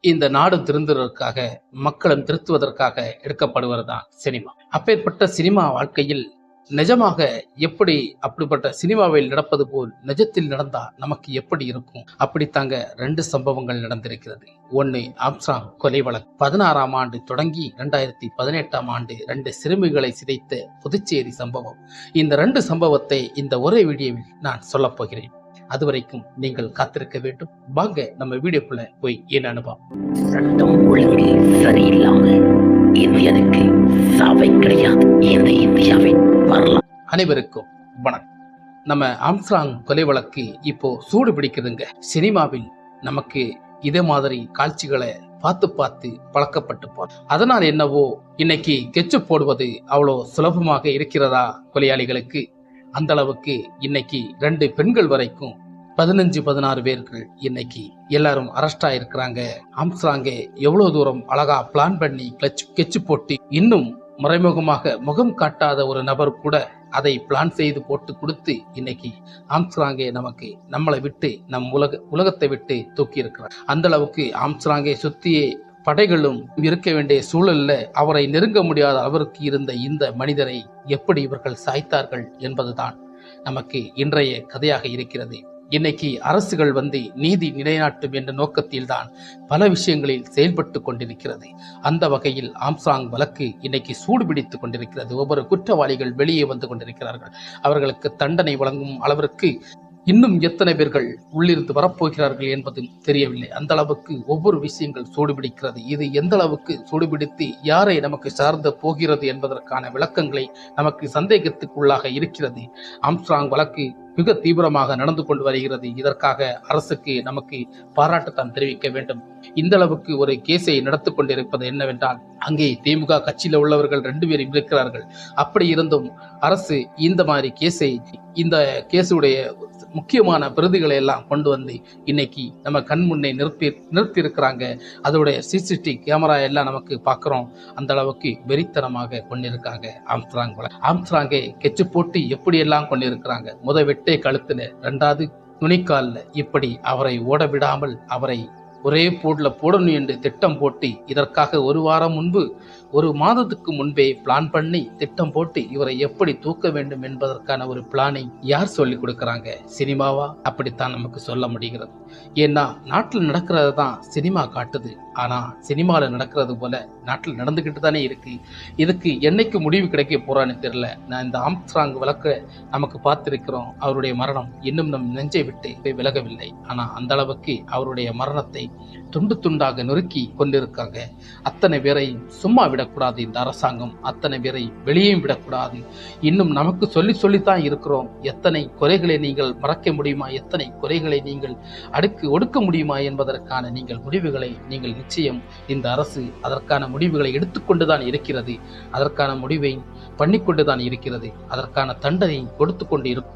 இந்த நாடும் திருந்துவதற்காக, மக்களும் திருத்துவதற்காக எடுக்கப்படுவதுதான் சினிமா. அப்பேற்பட்ட சினிமா வாழ்க்கையில் நிஜமாக எப்படி அப்படிப்பட்ட சினிமாவில் நடப்பது போல் நிஜத்தில் நடந்தா நமக்கு எப்படி இருக்கும்? அப்படித்தாங்க 2 சம்பவங்கள் நடந்திருக்கிறது. ஒன்னு ஆம்ஸ்ட்ராங் கொலை வழக்கு. 16ஆம் ஆண்டு தொடங்கி 2018ஆம் ஆண்டு 2 சிறுமிகளை சிதைத்த புதுச்சேரி சம்பவம். இந்த 2 சம்பவத்தை இந்த ஒரே வீடியோவில் நான் சொல்லப் போகிறேன். அதுவரைக்கும் நீங்கள் காத்திருக்க வேண்டும். வாங்க நம்ம வீடியோக்குள்ள போய் என்ன அனுபவம். சட்டம் ஒழுங்கு சரியில்லாம இந்தியனுக்கு சாவை கிடையாது. இந்த இந்தியாவின் வரலாறு. அனைவருக்கும் வணக்கம். நம்ம ஆம்ஸ்ட்ராங் கொலை வழக்கு இப்போ சூடு பிடிக்குதுங்க. சினிமாவில் நமக்கு இதே மாதிரி காட்சிகளை பார்த்து பழக்கப்பட்டு போறோம். அதனால் என்னவோ இன்னைக்கு கெச்சு போடுவது அவ்வளோ சுலபமாக இருக்கிறதா கொலையாளிகளுக்கு? அந்த அளவுக்கு இன்னைக்கு 2 பெண்கள் வரைக்கும் 15-16 பேர்கள் இன்னைக்கு எல்லாரும் அரெஸ்ட் ஆயிருக்கிறாங்க. ஆம்ஸ்ட்ராங்கே எவ்வளவு தூரம் அழகா பிளான் பண்ணி கெச்சு போட்டு இன்னும் மறைமுகமாக முகம் காட்டாத ஒரு நபர் கூட அதை பிளான் செய்து போட்டு கொடுத்து இன்னைக்கு ஆம்ஸ்ட்ராங்கே நமக்கு நம்மளை விட்டு நம் உலகத்தை விட்டு தூக்கி இருக்கிறார். அந்த அளவுக்கு ஆம்ஸ்ட்ராங்கை சுத்தியே படைகளும் இருக்க வேண்டிய சூழல்ல அவரை நெருங்க முடியாத அவருக்கு இருந்த இந்த மனிதரை எப்படி இவர்கள் சாய்த்தார்கள் என்பதுதான் நமக்கு இன்றைய கதையாக இருக்கிறது. இன்னைக்கு அரசுகள் நீதி நிலைநாட்டும் என்ற நோக்கத்தில் தான் பல விஷயங்களில் செயல்பட்டு கொண்டிருக்கிறது. அந்த வகையில் ஆம்ஸ்ட்ராங் வழக்கு இன்னைக்கு சூடு பிடித்துக் கொண்டிருக்கிறது. ஒவ்வொரு குற்றவாளிகள் வெளியே வந்து கொண்டிருக்கிறார்கள். அவர்களுக்கு தண்டனை வழங்கும் அளவிற்கு இன்னும் எத்தனை பேர்கள் உள்ளிருந்து வரப்போகிறார்கள் என்பது தெரியவில்லை. அந்த அளவுக்கு ஒவ்வொரு விஷயங்கள் சூடுபிடிக்கிறது. இது எந்த அளவுக்கு சூடுபிடித்து யாரை நமக்கு சார்ந்த போகிறது என்பதற்கான விளக்கங்களை நமக்கு சந்தேகத்துக்குள்ளாக இருக்கிறது. ஆம்ஸ்ட்ராங் வழக்கு மிக தீவிரமாக நடந்து கொண்டு வருகிறது. இதற்காக அரசுக்கு நமக்கு பாராட்டுத்தான் தெரிவிக்க வேண்டும். இந்த அளவுக்கு ஒரு கேஸை நடத்தி கொண்டிருப்பது என்னவென்றால், அங்கே திமுக கட்சியில் உள்ளவர்கள் 2 பேரும் இருக்கிறார்கள். அப்படி இருந்தும் அரசு இந்த மாதிரி இந்த கேஸுடைய முக்கியமான பிரதிகளை எல்லாம் கொண்டு வந்து இன்னைக்கு நம்ம கண் முன்னே நிறுத்தி இருக்கிறாங்க. அதோடைய சிசிடிவி கேமரா எல்லாம் நமக்கு பார்க்கிறோம். அந்த அளவுக்கு வெறித்தனமாக கொண்டிருக்காங்க ஆம்ஸ்ட்ராங்கை கெச்சு போட்டு எப்படி எல்லாம் கொண்டிருக்கிறாங்க. வெட்டை கழுத்துல, 2வது நுனிக்கால்ல, இப்படி அவரை ஓட விடாமல் அவரை ஒரே போட்ல போடணும் என்று திட்டம் போட்டு இதற்காக 1 வாரம் முன்பு 1 மாதத்துக்கு முன்பே பிளான் பண்ணி திட்டம் போட்டு இவரை எப்படி தூக்க வேண்டும் என்பதற்கான ஒரு பிளானை யார் சொல்லி கொடுக்கறாங்க? சினிமாவா? அப்படித்தான் நமக்கு சொல்ல முடிகிறது. ஏன்னா நாட்டில் நடக்கிறது தான் சினிமா காட்டுது. ஆனா சினிமாவில் நடக்கிறது போல நாட்டில் நடந்துகிட்டு தானே இருக்கு. இதுக்கு என்னைக்கு முடிவு கிடைக்க போறான்னு தெரியல. நான் இந்த ஆம்ஸ்ட்ராங் வழக்க நமக்கு பார்த்திருக்கிறோம். அவருடைய மரணம் இன்னும் நம் நெஞ்சை விட்டு விலகவில்லை. ஆனா அந்த அளவுக்கு அவருடைய மரணத்தை துண்டு துண்டாக நொறுக்கி கொண்டிருக்காங்க. அத்தனை பேரை சும்மா விடக்கூடாது இந்த அரசாங்கம். அத்தனை பேரை வெளியேயும் விடக்கூடாது. இன்னும் நமக்கு சொல்லித்தான் இருக்கிறோம். எத்தனை குறைகளை நீங்கள் மறக்க முடியுமா? எத்தனை குறைகளை நீங்கள் ஒடுக்க முடியுமா என்பதற்கான முடிவுகளை நீங்கள் நிச்சயம் இந்த அரசு அதற்கான முடிவுகளை எடுத்துக்கொண்டுதான் இருக்கிறது. அதற்கான முடிவை பண்ணிக்கொண்டுதான் இருக்கிறது. அதற்கான தண்டனை கொடுத்து கொண்டு இருக்கும்.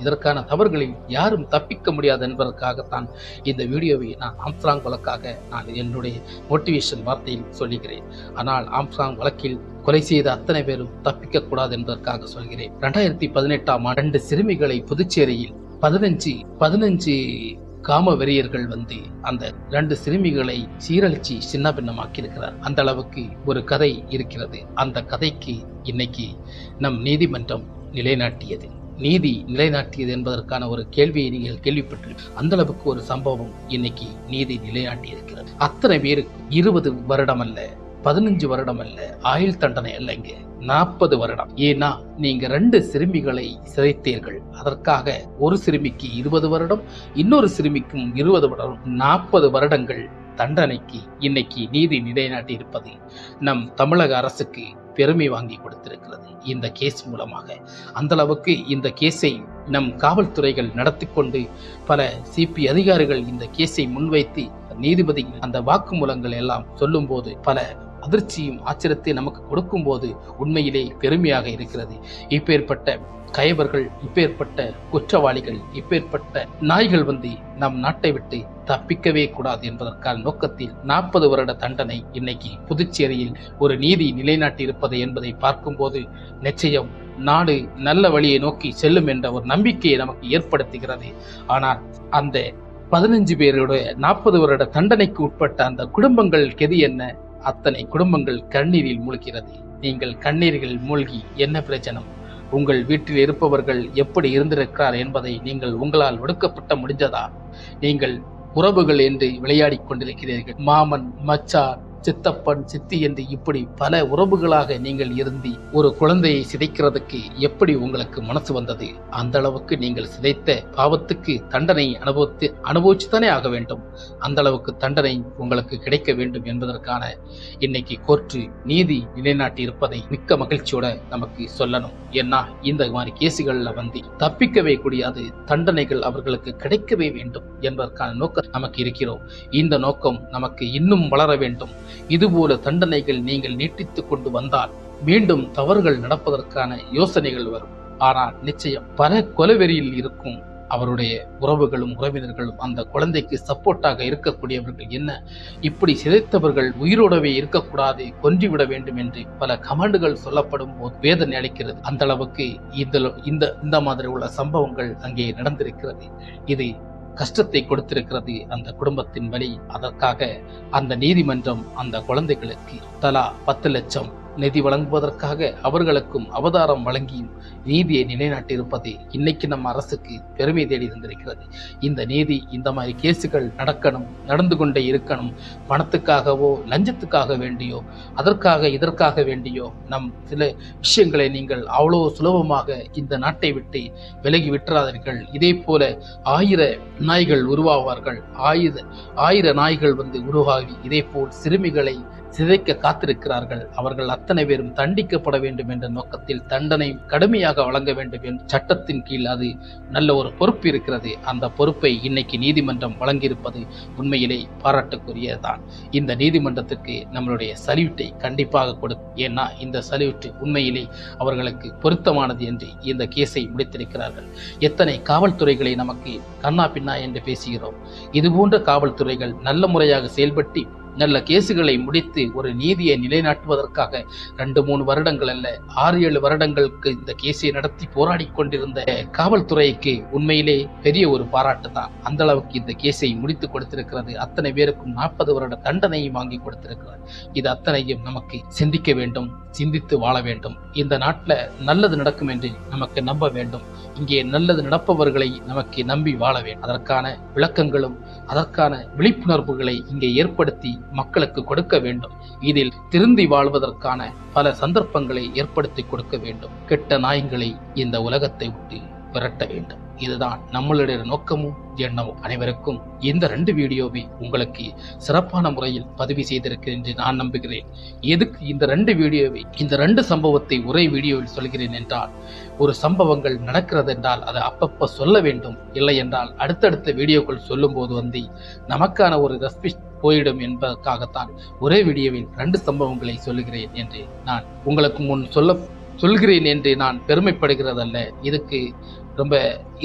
இதற்கான தவறுகளில் யாரும் தப்பிக்க முடியாது என்பதற்காகத்தான் இந்த வீடியோவை நான் ஆம்ஸ்ட்ராங் வழக்காக நான் என்னுடைய மோட்டிவேஷன் வார்த்தையில் சொல்லுகிறேன். ஆனால் ஆம்ஸ்ட்ராங் வழக்கில் கொலை செய்த அத்தனை பேரும் தப்பிக்க கூடாது என்பதற்காக சொல்கிறேன். 2018ஆம் ஆண்டு 2 சிறுமிகளை புதுச்சேரியில் 15 காம வெறியர்கள் அந்த 2 சிறுமிகளை சீரழிச்சு சின்ன பின்னமாக்கி இருக்கிறார். அந்த அளவுக்கு ஒரு கதை இருக்கிறது. அந்த கதைக்கு இன்னைக்கு நம் நீதிமன்றம் நிலைநாட்டியது. நீதி நிலைநாட்டியது என்பதற்கான ஒரு கேள்வியை நீங்கள் கேள்விப்பட்டு அந்த அளவுக்கு ஒரு சம்பவம் இன்னைக்கு நீதி நிலைநாட்டி இருக்கிறது. அத்தனை பேருக்கு 20 வருடம் அல்ல, 15 வருடம் அல்ல, ஆயுள் தண்டனை அல்லங்க, 40 வருடம். ஏன்னா நீங்க 2 சிறுமிகளை சிதைத்தீர்கள். அதற்காக ஒரு சிறுமிக்கு 20 வருடம், இன்னொரு சிறுமிக்கும் 20 வருடம், 40 வருடங்கள் தண்டனைக்கு இன்னைக்கு நீதி நிலைநாட்டி இருப்பது நம் தமிழக அரசுக்கு பெருமை வாங்கி கொடுத்திருக்கிறது இந்த கேஸ் மூலமாக. அந்த அளவுக்கு இந்த கேஸை நம் காவல்துறைகள் நடத்தி கொண்டு பல சிபி அதிகாரிகள் இந்த கேஸை முன்வைத்து நீதிபதி அந்த வாக்குமூலங்கள் எல்லாம் சொல்லும் போது பல அதிர்ச்சியும் ஆச்சரியத்தை நமக்கு கொடுக்கும் போது உண்மையிலே பெருமையாக இருக்கிறது. இப்பேற்பட்ட கயவர்கள், இப்பேற்பட்ட குற்றவாளிகள், இப்பேற்பட்ட நாய்கள் நம் நாட்டை விட்டு தப்பிக்கவே கூடாது என்பதற்கான நோக்கத்தில் 40 வருட தண்டனை இன்னைக்கு புதுச்சேரியில் ஒரு நீதி நிலைநாட்டி இருப்பது என்பதை பார்க்கும்போது நிச்சயம் நாடு நல்ல வழியை நோக்கி செல்லும் என்ற ஒரு நம்பிக்கையை நமக்கு ஏற்படுத்துகிறது. ஆனால் அந்த 15 பேரோட 40 வருட தண்டனைக்கு உட்பட்ட அந்த குடும்பங்கள் கெதி என்ன? அத்தனை குடும்பங்கள் கண்ணீரில் மூழ்கிறது. நீங்கள் கண்ணீரில் மூழ்கி என்ன பிரச்சனை? உங்கள் வீட்டில் இருப்பவர்கள் எப்படி இருந்திருக்கிறார் என்பதை நீங்கள் உங்களால் ஒடுக்கப்பட்ட முடிஞ்சதா? நீங்கள் உறவுகள் என்று விளையாடிக் கொண்டிருக்கிறீர்கள். மாமன், மச்சான், சித்தப்பன், சித்தி என்று இப்படி பல உறவுகளாக நீங்கள் இருந்து ஒரு குழந்தையை சிதைக்கிறதுக்கு எப்படி உங்களுக்கு மனசு வந்தது? அந்த அளவுக்கு நீங்கள் சிதைத்த பாவத்துக்கு தண்டனை அனுபவிச்சுதானே ஆக வேண்டும். அந்த அளவுக்கு தண்டனை உங்களுக்கு கிடைக்க வேண்டும் என்பதற்கான இன்னைக்கு கோர்ட்டு நீதி நிலைநாட்டி இருப்பதை மிக்க மகிழ்ச்சியோட நமக்கு சொல்லணும். ஏன்னா இந்த மாதிரி கேசுகள்ல வந்து தப்பிக்கவே கூடியது, தண்டனைகள் அவர்களுக்கு கிடைக்கவே வேண்டும் என்பதற்கான நோக்கம் நமக்கு இருக்கிறோம். இந்த நோக்கம் நமக்கு இன்னும் வளர வேண்டும். இதுபோல தண்டனைகள் நீங்கள் நீட்டித்துக் கொண்டு வந்தால் மீண்டும் தவறுகள் நடப்பதற்கான யோசனைகள் வரும். ஆனால் நிச்சயம் பல கொலைவெறியில் இருக்கும் அவருடைய உறவுகளும் உறவினர்களும் அந்த குழந்தைக்கு சப்போர்ட்டாக இருக்கக்கூடியவர்கள் என்ன இப்படி சிதைத்தவர்கள் உயிரோடவே இருக்கக்கூடாது, கொன்றுவிட வேண்டும் என்று பல கமெண்டுகள் சொல்லப்படும் போது வேதனை அளிக்கிறது. அந்த அளவுக்கு இந்த மாதிரி உள்ள சம்பவங்கள் அங்கே நடந்திருக்கிறது. இது கஷ்டத்தை கொடுத்திருக்கிறது அந்த குடும்பத்தின் வழி. அதற்காக அந்த நீதிமன்றம் அந்த குழந்தைகளுக்கு தலா 10 லட்சம் நிதி வழங்குவதற்காக அவர்களுக்கும் அவதாரம் வழங்கியும் நீதியை நிலைநாட்டியிருப்பது இன்னைக்கு நம்ம அரசுக்கு பெருமை தேடி தந்திருக்கிறது. இந்த நீதி இந்த மாதிரி கேசுகள் நடந்து கொண்டே இருக்கணும். பணத்துக்காகவோ லஞ்சத்துக்காக வேண்டியோ இதற்காக வேண்டியோ நம் சில விஷயங்களை நீங்கள் அவ்வளோ சுலபமாக இந்த நாட்டை விட்டு விலகி விட்டுறாதீர்கள். இதே போல 1000 நாய்கள் உருவாவார்கள். 1000 நாய்கள் வந்து உருவாகி இதே போல் சிறுமிகளை சிதைக்க காத்திருக்கிறார்கள். அவர்கள் அத்தனை பேரும் தண்டிக்கப்பட வேண்டும் என்ற நோக்கத்தில் தண்டனை கடுமையாக வழங்க வேண்டும் என்ற சட்டத்தின் கீழ் அது நல்ல ஒரு பொறுப்பு இருக்கிறது. அந்த பொறுப்பை இன்னைக்கு நீதிமன்றம் வழங்கியிருப்பது உண்மையிலே பாராட்டுக்குரியதான். இந்த நீதிமன்றத்திற்கு நம்மளுடைய சல்யூட்டை கண்டிப்பாக கொடுக்கும். ஏன்னா இந்த சல்யூட் உண்மையிலே அவர்களுக்கு பொருத்தமானது என்று இந்த கேஸை முடித்திருக்கிறார்கள். எத்தனை காவல்துறைகளை நமக்கு கண்ணா பின்னா என்று பேசுகிறோம். இதுபோன்ற காவல்துறைகள் நல்ல முறையாக செயல்பட்டு நல்ல கேசுகளை முடித்து ஒரு நீதியை நிலைநாட்டுவதற்காக 2-3 வருடங்கள் அல்ல 6-7 வருடங்களுக்கு இந்த கேஸை நடத்தி போராடி கொண்டிருந்த காவல்துறைக்கு உண்மையிலே பெரிய ஒரு பாராட்டு தான். அந்த அளவுக்கு இந்த கேஸை முடித்து கொடுத்திருக்கிறது. அத்தனை பேருக்கும் 40 வருட தண்டனையும் வாங்கி கொடுத்திருக்கிறது. இது அத்தனையும் நமக்கு சிந்திக்க வேண்டும், சிந்தித்து வாழ வேண்டும். இந்த நாட்டில் நல்லது நடக்கும் என்று நமக்கு நம்ப வேண்டும். இங்கே நல்லது நடப்பவர்களை நமக்கு நம்பி வாழ வேண்டும். அதற்கான விளக்கங்களும் அதற்கான விழிப்புணர்வுகளை இங்கே ஏற்படுத்தி மக்களுக்கு கொடுக்க வேண்டும். இதில் திருந்தி வாழ்வதற்கான பல சந்தர்ப்பங்களை ஏற்படுத்தி கொடுக்க வேண்டும். கெட்ட நாய்களை இந்த உலகத்தை விட்டு விரட்ட வேண்டும். இதுதான் நம்மளுடைய நோக்கமும் எண்ணமும். அனைவருக்கும் இந்த 2 வீடியோவை உங்களுக்கு சிறப்பான முறையில் பதிவு செய்திருக்கிறேன் என்று நான் நம்புகிறேன். எதுக்கு இந்த 2 வீடியோவை இந்த 2 சம்பவத்தை ஒரே வீடியோவில் சொல்கிறேன் என்றால், ஒரு சம்பவங்கள் நடக்கிறது என்றால் அதை அப்பப்ப சொல்ல வேண்டும். இல்லை என்றால் அடுத்தடுத்த வீடியோக்கள் சொல்லும் போது வந்து நமக்கான ஒரு ரெஸ்பெக்ட் போயிடும் என்பதற்காகத்தான் ஒரே வீடியோவில் 2 சம்பவங்களை சொல்லுகிறேன் என்று நான் உங்களுக்கு முன் சொல்கிறேன் என்று நான் பெருமைப்படுகிறதல்ல.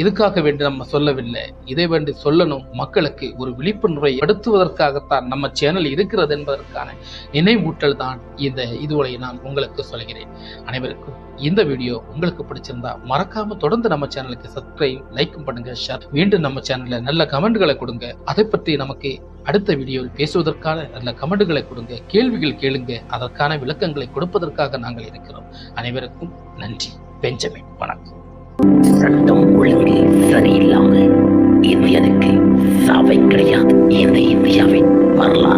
இதுக்காக வேண்டி நம்ம சொல்லவில்லை. இதை வேண்டி சொல்லணும். மக்களுக்கு ஒரு விழிப்புணர்வை படுத்துவதற்காகத்தான் நம்ம சேனல் இருக்கிறது என்பதற்கான நினைவூட்டல் தான் இந்த இதுவரை நான் உங்களுக்கு சொல்கிறேன். அனைவருக்கும் இந்த வீடியோ உங்களுக்கு பிடிச்சிருந்தா மறக்காம தொடர்ந்து நம்ம சேனலுக்கு சப்ஸ்கிரைப், லைக்கும் பண்ணுங்க, ஷேர். மீண்டும் நம்ம சேனல்ல நல்ல கமெண்ட்களை கொடுங்க. அதை பற்றி நமக்கு அடுத்த வீடியோவில் பேசுவதற்கான நல்ல கமெண்ட்களை கொடுங்க, கேள்விகள் கேளுங்க. அதற்கான விளக்கங்களை கொடுப்பதற்காக நாங்கள் இருக்கிறோம். அனைவருக்கும் நன்றி. பெஞ்சமின். வணக்கம். சட்டம் ஒழுங்கு சரியில்லாமல் இந்தியனுக்கு சாவை கிடையாது. இந்த இந்தியாவின் வரலாறு